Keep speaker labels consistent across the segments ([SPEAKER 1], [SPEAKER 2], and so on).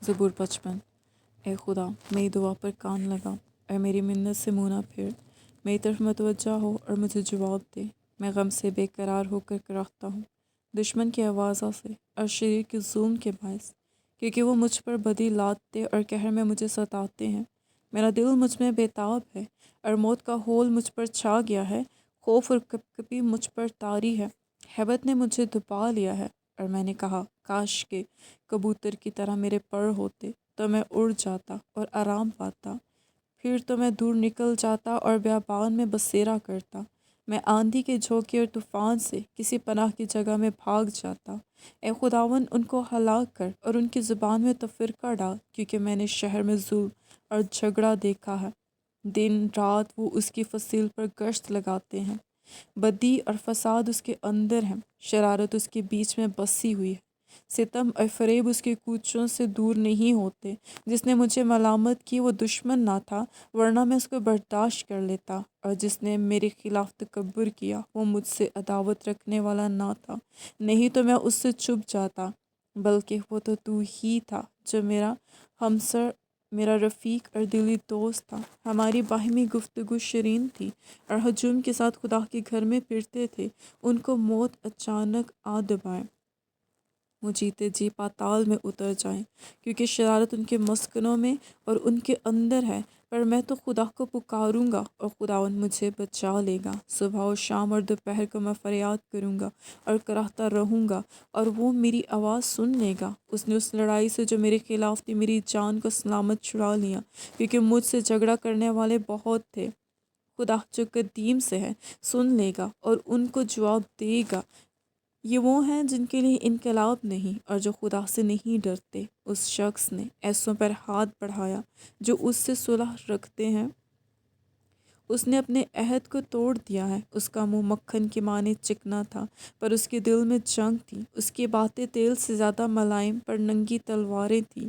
[SPEAKER 1] ज़बूर 55। ए खुदा, मेरी दुआ पर कान लगा और मेरी मिन्नत से मुँह ना फेर। मेरी तरफ मतवज्जा हो और मुझे जवाब दे। मैं गम से बेकरार होकर कराहता हूँ, दुश्मन की आवाज़ों से और शरीर के जुल्म के बायस, क्योंकि वो मुझ पर बदी लादते और कहर में मुझे सताते हैं। मेरा दिल मुझ में बेताब है और मौत का होल मुझ पर छा गया है। खौफ और कपकपी मुझ पर तारी है। हैबत ने मुझे दुबा लिया है और मैंने कहा, काश के कबूतर की तरह मेरे पर होते तो मैं उड़ जाता और आराम पाता। फिर तो मैं दूर निकल जाता और बियाबान में बसेरा करता। मैं आंधी के झोंके और तूफ़ान से किसी पनाह की जगह में भाग जाता। ए खुदावन, उनको हलाक कर और उनकी ज़ुबान में तफ़रका डाल, क्योंकि मैंने शहर में जुल्म और झगड़ा देखा है। दिन रात वो उसकी फसील पर गश्त लगाते हैं। बदी और फसाद उसके अंदर हैं, शरारत उसके बीच में बसी हुई है। सितम और फरेब उसके कूचों से दूर नहीं होते। जिसने मुझे मलामत की वो दुश्मन ना था, वरना मैं उसको बर्दाश्त कर लेता। और जिसने मेरे खिलाफ तकब्बुर किया वो मुझसे अदावत रखने वाला ना था, नहीं तो मैं उससे चुप जाता। बल्कि वो तो तू ही था जो मेरा हमसर, मेरा रफ़ीक और दिली दोस्त था। हमारी बाहिमी गुफ्तगू शरीन थी और हजूम के साथ खुदा के घर में फिरते थे। उनको मौत अचानक आ दबाए, वो जीते जी पाताल में उतर जाएं, क्योंकि शरारत उनके मस्कनों में और उनके अंदर है। पर मैं तो खुदा को पुकारूंगा और खुदावन मुझे बचा लेगा। सुबह और शाम और दोपहर को मैं फरियाद करूंगा और कराहता रहूंगा, और वो मेरी आवाज़ सुन लेगा। उसने उस लड़ाई से जो मेरे खिलाफ थी मेरी जान को सलामत छुड़ा लिया, क्योंकि मुझसे झगड़ा करने वाले बहुत थे। खुदा जो कदीम से है सुन लेगा और उनको जवाब देगा। ये वो हैं जिनके लिए इनकलाब नहीं और जो खुदा से नहीं डरते। उस शख्स ने ऐसों पर हाथ बढ़ाया जो उससे सुलह रखते हैं। उसने अपने अहद को तोड़ दिया है। उसका मुंह मक्खन के माने चिकना था, पर उसके दिल में जंग थी। उसकी बातें तेल से ज़्यादा मुलायम पर नंगी तलवारें थीं।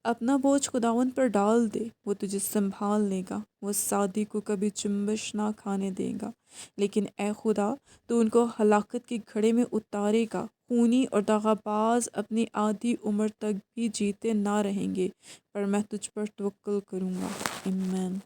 [SPEAKER 1] अपना बोझ खुदावन पर डाल दे, वो तुझे संभाल लेगा। वो सादी को कभी चुम्बश ना खाने देगा। लेकिन ए खुदा, तो उनको हलाकत के घड़े में उतारेगा। खूनी और दगाबाज अपनी आधी उम्र तक भी जीते ना रहेंगे, पर मैं तुझ पर तवक्कुल करूँगा। आमीन।